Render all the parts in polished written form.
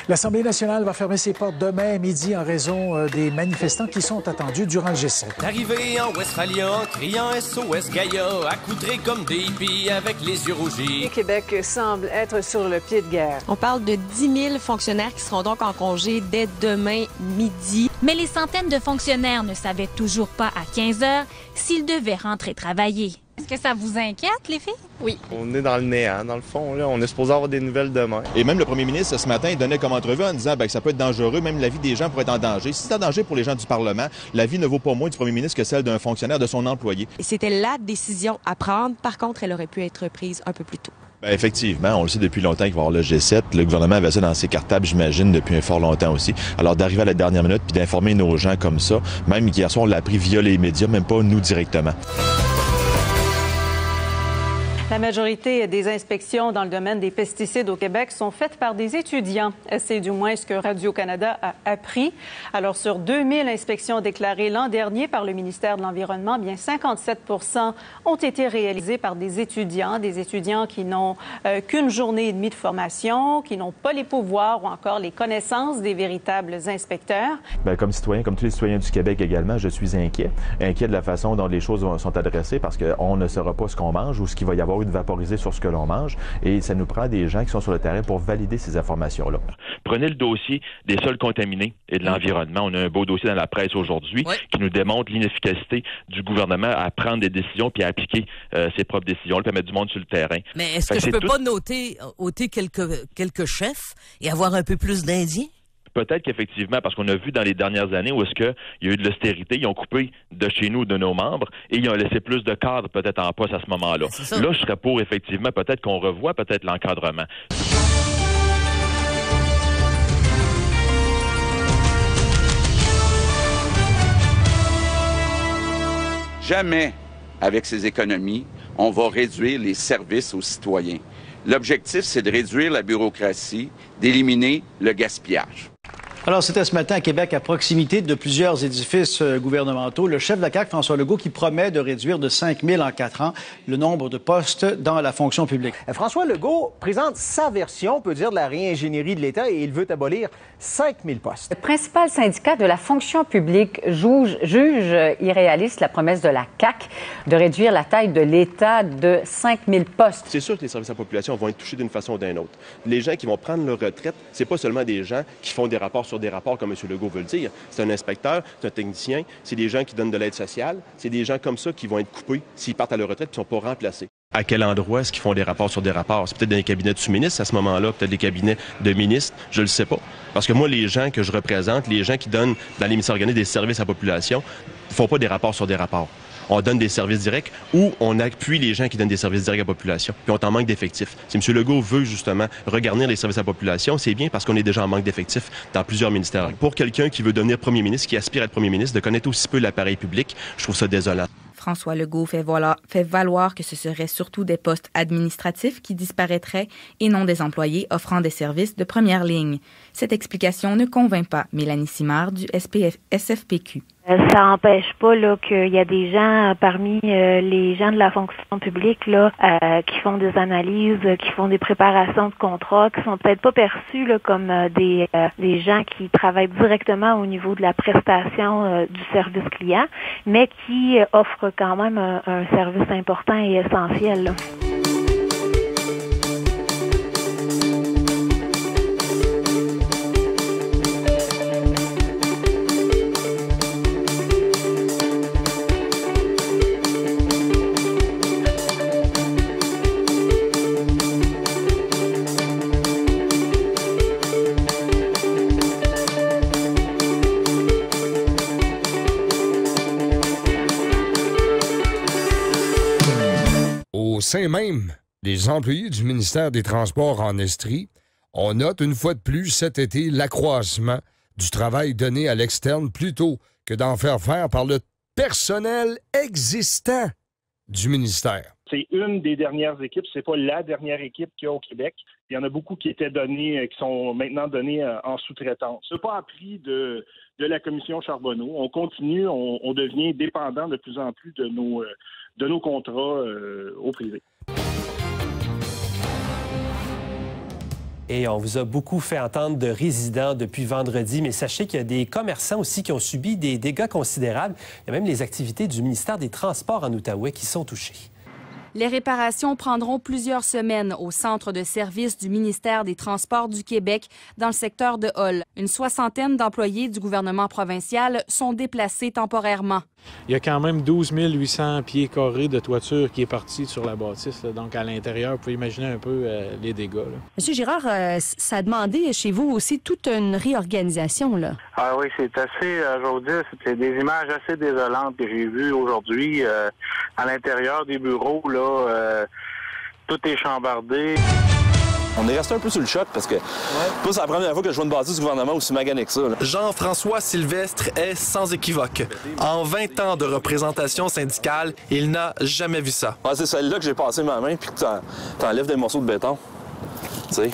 L'Assemblée nationale va fermer ses portes demain midi en raison des manifestants qui sont attendus durant le G7. Arrivé en Westphalia, criant SOS Gaïa, accoutrés comme des hippies avec les yeux rougis. Le Québec semble être sur le pied de guerre. On parle de 10 000 fonctionnaires qui seront donc en congé dès demain midi. Mais les centaines de fonctionnaires ne savaient toujours pas à 15 heures s'ils devaient rentrer travailler. Est-ce que ça vous inquiète, les filles? Oui. On est dans le néant, dans le fond. Là. On est supposé avoir des nouvelles demain. Et même le premier ministre, ce matin, il donnait comme entrevue en disant que ça peut être dangereux, même la vie des gens pourrait être en danger. Si c'est en danger pour les gens du Parlement, la vie ne vaut pas moins du premier ministre que celle d'un fonctionnaire, de son employé. C'était la décision à prendre. Par contre, elle aurait pu être prise un peu plus tôt. Bien, effectivement, on le sait depuis longtemps qu'il va y avoir le G7. Le gouvernement avait ça dans ses cartables, j'imagine, depuis un fort longtemps aussi. Alors d'arriver à la dernière minute puis d'informer nos gens comme ça, même hier soir, on l'a appris via les médias, même pas nous directement. La majorité des inspections dans le domaine des pesticides au Québec sont faites par des étudiants. C'est du moins ce que Radio-Canada a appris. Alors, sur 2000 inspections déclarées l'an dernier par le ministère de l'Environnement, bien 57 ont été réalisées par des étudiants qui n'ont qu'une journée et demie de formation, qui n'ont pas les pouvoirs ou encore les connaissances des véritables inspecteurs. Bien, comme citoyen, comme tous les citoyens du Québec également, je suis inquiet de la façon dont les choses sont adressées parce qu'on ne saura pas ce qu'on mange ou ce qu'il va y avoir de vaporiser sur ce que l'on mange. Et ça nous prend des gens qui sont sur le terrain pour valider ces informations-là. Prenez le dossier des sols contaminés et de l'environnement. On a un beau dossier dans la presse aujourd'hui qui nous démontre l'inefficacité du gouvernement à prendre des décisions puis à appliquer ses propres décisions, puis à mettre du monde sur le terrain. Mais est-ce que je peux pas ôter quelques chefs et avoir un peu plus d'Indiens? Peut-être qu'effectivement, parce qu'on a vu dans les dernières années où est-ce qu'il y a eu de l'austérité, ils ont coupé de chez nous, de nos membres, et ils ont laissé plus de cadres peut-être en poste à ce moment-là. Là, je serais pour, effectivement, peut-être qu'on revoie peut-être l'encadrement. Jamais, avec ces économies, on va réduire les services aux citoyens. L'objectif, c'est de réduire la bureaucratie, d'éliminer le gaspillage. Alors, c'était ce matin à Québec, à proximité de plusieurs édifices gouvernementaux, le chef de la CAQ, François Legault, qui promet de réduire de 5 000 en 4 ans le nombre de postes dans la fonction publique. François Legault présente sa version, on peut dire, de la réingénierie de l'État et il veut abolir 5 000 postes. Le principal syndicat de la fonction publique juge irréaliste la promesse de la CAQ de réduire la taille de l'État de 5 000 postes. C'est sûr que les services à la population vont être touchés d'une façon ou d'une autre. Les gens qui vont prendre leur retraite, c'est pas seulement des gens qui font des rapports sur des rapports, comme M. Legault veut le dire. C'est un inspecteur, c'est un technicien, c'est des gens qui donnent de l'aide sociale, c'est des gens comme ça qui vont être coupés s'ils partent à leur retraite et ne sont pas remplacés. À quel endroit est-ce qu'ils font des rapports sur des rapports? C'est peut-être dans les cabinets de sous-ministres à ce moment-là, peut-être des cabinets de ministres, je le sais pas. Parce que moi, les gens que je représente, les gens qui donnent dans les ministères organisés des services à la population, ne font pas des rapports sur des rapports. On donne des services directs ou on appuie les gens qui donnent des services directs à la population. Puis on est en manque d'effectifs. Si M. Legault veut justement regarnir les services à la population, c'est bien parce qu'on est déjà en manque d'effectifs dans plusieurs ministères. Pour quelqu'un qui veut devenir premier ministre, qui aspire à être premier ministre, de connaître aussi peu l'appareil public, je trouve ça désolant. François Legault fait valoir que ce seraient surtout des postes administratifs qui disparaîtraient et non des employés offrant des services de première ligne. Cette explication ne convainc pas Mélanie Simard du SFPQ. Ça n'empêche pas là qu'il y a des gens parmi les gens de la fonction publique là qui font des analyses, qui font des préparations de contrats, qui sont peut-être pas perçus là comme des gens qui travaillent directement au niveau de la prestation du service client, mais qui offrent quand même un service important et essentiel, là. Au sein même des employés du ministère des Transports en Estrie, on note une fois de plus cet été l'accroissement du travail donné à l'externe plutôt que d'en faire par le personnel existant du ministère. C'est une des dernières équipes, c'est pas la dernière équipe qu'il y a au Québec. Il y en a beaucoup qui étaient donnés, qui sont maintenant donnés en sous-traitance. C'est pas appris de la commission Charbonneau. On continue, on devient dépendant de plus en plus de nos contrats au privé. Et on vous a beaucoup fait entendre de résidents depuis vendredi, mais sachez qu'il y a des commerçants aussi qui ont subi des dégâts considérables. Il y a même les activités du ministère des Transports en Outaouais qui sont touchées. Les réparations prendront plusieurs semaines au centre de service du ministère des Transports du Québec dans le secteur de Hull. Une soixantaine d'employés du gouvernement provincial sont déplacés temporairement. Il y a quand même 12 800 pieds carrés de toiture qui est partie sur la bâtisse. Là. Donc, à l'intérieur, vous pouvez imaginer un peu les dégâts. Là. Monsieur Girard, ça a demandé chez vous aussi toute une réorganisation, là. Ah oui, c'est assez, je vais vous dire, c'est des images assez désolantes que j'ai vues aujourd'hui. À l'intérieur des bureaux, là, tout est chambardé. On est resté un peu sur le choc parce que c'est la première fois que je vois une bâtisse du gouvernement aussi magané que ça. Jean-François Sylvestre est sans équivoque. En 20 ans de représentation syndicale, il n'a jamais vu ça. Ouais, c'est celle-là que j'ai passé ma main puis que t'enlèves des morceaux de béton. Tu sais.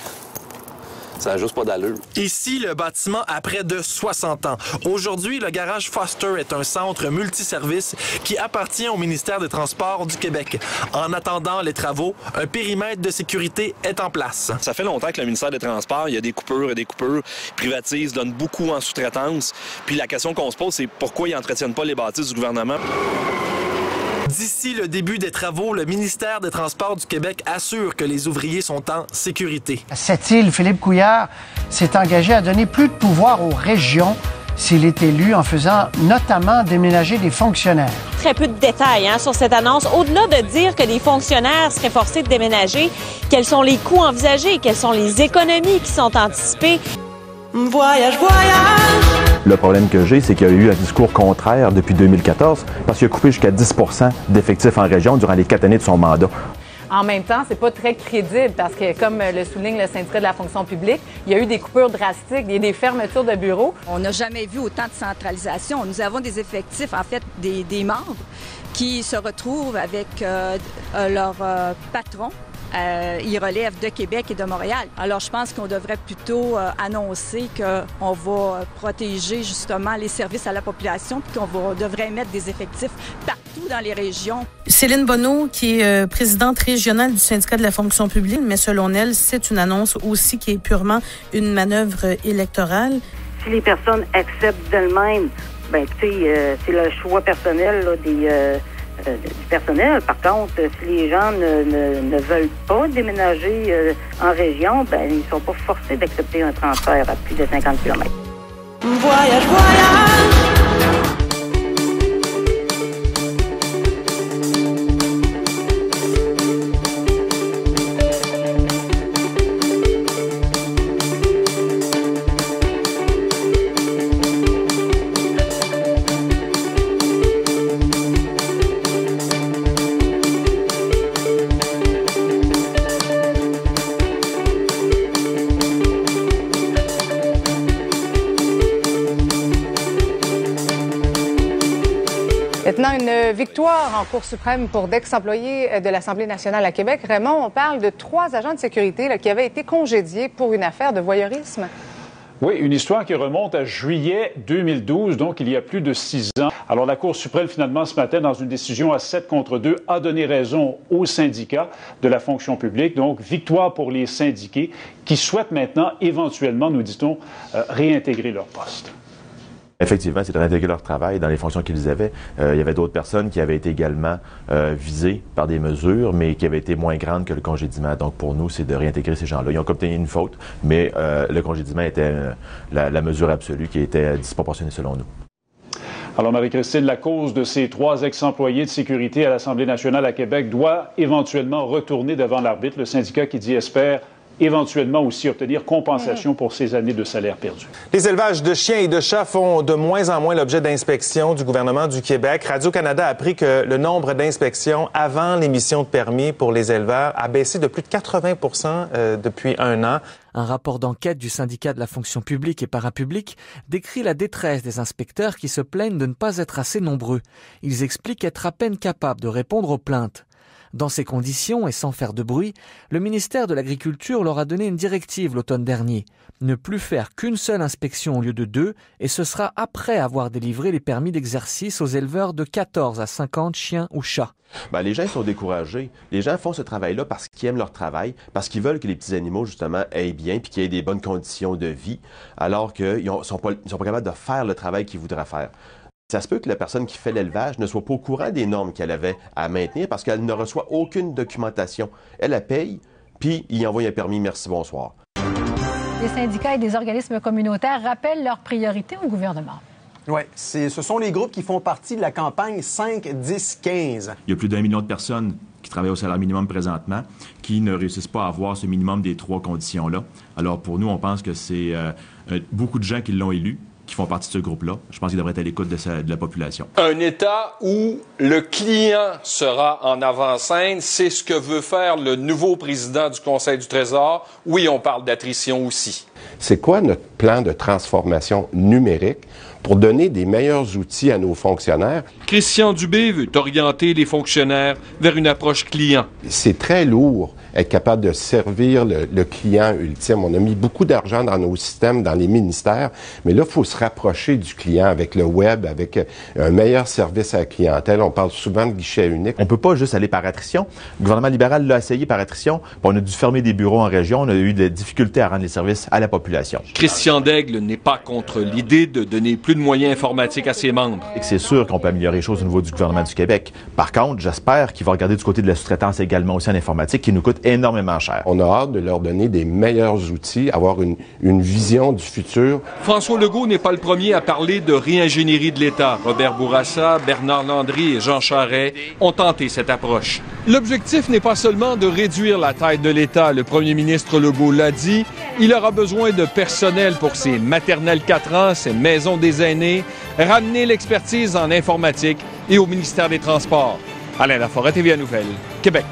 Ça n'a juste pas d'allure. Ici, le bâtiment a près de 60 ans. Aujourd'hui, le garage Foster est un centre multiservice qui appartient au ministère des Transports du Québec. En attendant les travaux, un périmètre de sécurité est en place. Ça fait longtemps que le ministère des Transports, il y a des coupures, privatise, donne beaucoup en sous-traitance. Puis la question qu'on se pose, c'est pourquoi ils n'entretiennent pas les bâtisses du gouvernement? D'ici le début des travaux, le ministère des Transports du Québec assure que les ouvriers sont en sécurité. À Sept-Îles, Philippe Couillard s'est engagé à donner plus de pouvoir aux régions s'il est élu, en faisant notamment déménager des fonctionnaires. Très peu de détails sur cette annonce. Au-delà de dire que les fonctionnaires seraient forcés de déménager, quels sont les coûts envisagés, quelles sont les économies qui sont anticipées. Voyage, voyage! Le problème que j'ai, c'est qu'il y a eu un discours contraire depuis 2014 parce qu'il a coupé jusqu'à 10 % d'effectifs en région durant les 4 années de son mandat. En même temps, c'est pas très crédible parce que, comme le souligne le syndicat de la fonction publique, il y a eu des coupures drastiques, il y a des fermetures de bureaux. On n'a jamais vu autant de centralisation. Nous avons des effectifs, en fait, des membres qui se retrouvent avec leur patron. Ils relèvent de Québec et de Montréal. Alors, je pense qu'on devrait plutôt annoncer qu'on va protéger justement les services à la population puis qu'on devrait mettre des effectifs partout dans les régions. Céline Bonneau, qui est présidente régionale du syndicat de la fonction publique, mais selon elle, c'est une annonce aussi qui est purement une manœuvre électorale. Si les personnes acceptent d'elles-mêmes, bien, tu sais, c'est le choix personnel là, du personnel. Par contre, si les gens ne veulent pas déménager en région, ben ils ne sont pas forcés d'accepter un transfert à plus de 50 km. Voyage, voyage! Maintenant, une victoire en Cour suprême pour d'ex-employés de l'Assemblée nationale à Québec. Raymond, on parle de 3 agents de sécurité qui avaient été congédiés pour une affaire de voyeurisme. Oui, une histoire qui remonte à juillet 2012, donc il y a plus de 6 ans. Alors la Cour suprême, finalement, ce matin, dans une décision à 7-2, a donné raison aux syndicats de la fonction publique. Donc, victoire pour les syndiqués qui souhaitent maintenant, éventuellement, nous dit-on, réintégrer leur poste. Effectivement, c'est de réintégrer leur travail dans les fonctions qu'ils avaient. Il y avait d'autres personnes qui avaient été également visées par des mesures, mais qui avaient été moins grandes que le congédiement. Donc, pour nous, c'est de réintégrer ces gens-là. Ils ont commis une faute, mais le congédiement était la mesure absolue qui était disproportionnée selon nous. Alors, Marie-Christine, la cause de ces 3 ex-employés de sécurité à l'Assemblée nationale à Québec doit éventuellement retourner devant l'arbitre. Le syndicat qui dit espère éventuellement aussi obtenir compensation pour ces années de salaire perdu. Les élevages de chiens et de chats font de moins en moins l'objet d'inspections du gouvernement du Québec. Radio-Canada a appris que le nombre d'inspections avant l'émission de permis pour les éleveurs a baissé de plus de 80 depuis 1 an. Un rapport d'enquête du syndicat de la fonction publique et parapublique décrit la détresse des inspecteurs qui se plaignent de ne pas être assez nombreux. Ils expliquent être à peine capables de répondre aux plaintes. Dans ces conditions, et sans faire de bruit, le ministère de l'Agriculture leur a donné une directive l'automne dernier. Ne plus faire qu'une seule inspection au lieu de 2, et ce sera après avoir délivré les permis d'exercice aux éleveurs de 14 à 50 chiens ou chats. Ben, les gens sont découragés. Les gens font ce travail-là parce qu'ils aiment leur travail, parce qu'ils veulent que les petits animaux, justement, aillent bien puis qu'ils aient des bonnes conditions de vie, alors qu'ils ne sont pas capables de faire le travail qu'ils voudraient faire. Ça se peut que la personne qui fait l'élevage ne soit pas au courant des normes qu'elle avait à maintenir parce qu'elle ne reçoit aucune documentation. Elle la paye, puis il envoie un permis « Merci, bonsoir ». Les syndicats et des organismes communautaires rappellent leurs priorités au gouvernement. Oui, ce sont les groupes qui font partie de la campagne 5, 10, 15. Il y a plus d'1 million de personnes qui travaillent au salaire minimum présentement qui ne réussissent pas à avoir ce minimum des 3 conditions-là. Alors pour nous, on pense que c'est beaucoup de gens qui l'ont élu, qui font partie de ce groupe-là. Je pense qu'il devrait être à l'écoute de la population. Un État où le client sera en avant-scène, c'est ce que veut faire le nouveau président du Conseil du Trésor. Oui, on parle d'attrition aussi. C'est quoi notre plan de transformation numérique pour donner des meilleurs outils à nos fonctionnaires? Christian Dubé veut orienter les fonctionnaires vers une approche client. C'est très lourd être capable de servir le client ultime. On a mis beaucoup d'argent dans nos systèmes, dans les ministères, mais là, il faut se rapprocher du client avec le web, avec un meilleur service à la clientèle. On parle souvent de guichet unique. On ne peut pas juste aller par attrition. Le gouvernement libéral l'a essayé par attrition, puis on a dû fermer des bureaux en région. On a eu des difficultés à rendre les services à la population. Christian Daigle n'est pas contre l'idée de donner plus de moyens informatiques à ses membres. C'est sûr qu'on peut améliorer les choses au niveau du gouvernement du Québec. Par contre, j'espère qu'il va regarder du côté de la sous-traitance également aussi en informatique, qui nous coûte énormément cher. On a hâte de leur donner des meilleurs outils, avoir une vision du futur. François Legault n'est pas le premier à parler de réingénierie de l'État. Robert Bourassa, Bernard Landry et Jean Charest ont tenté cette approche. L'objectif n'est pas seulement de réduire la taille de l'État. Le premier ministre Legault l'a dit, il aura besoin de personnel pour ses maternelles 4 ans, ses maisons des aînés, ramener l'expertise en informatique et au ministère des Transports. Alain Laforêt, TVA Nouvelles, Québec.